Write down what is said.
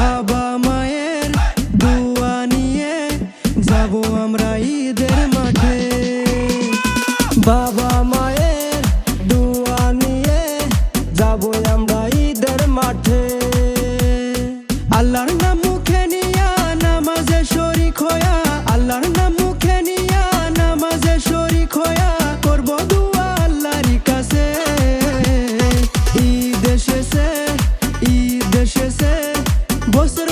বাবা মায়ের দোয়া নিয়ে যাব আমরা ঈদের মাঠে। বাবা মায়ের দোয়া নিয়ে যাব আমরা ঈদের মাঠে। আল্লাহর নাম মুখে নিয়া নামাজে শরীক হইয়া, আল্লাহর নাম মুখে নিয়া নামাজে শরীক হইয়া করব দোয়া আল্লাহর কাছে। ঈদ এসেছে, ঈদ এসেছে, বছর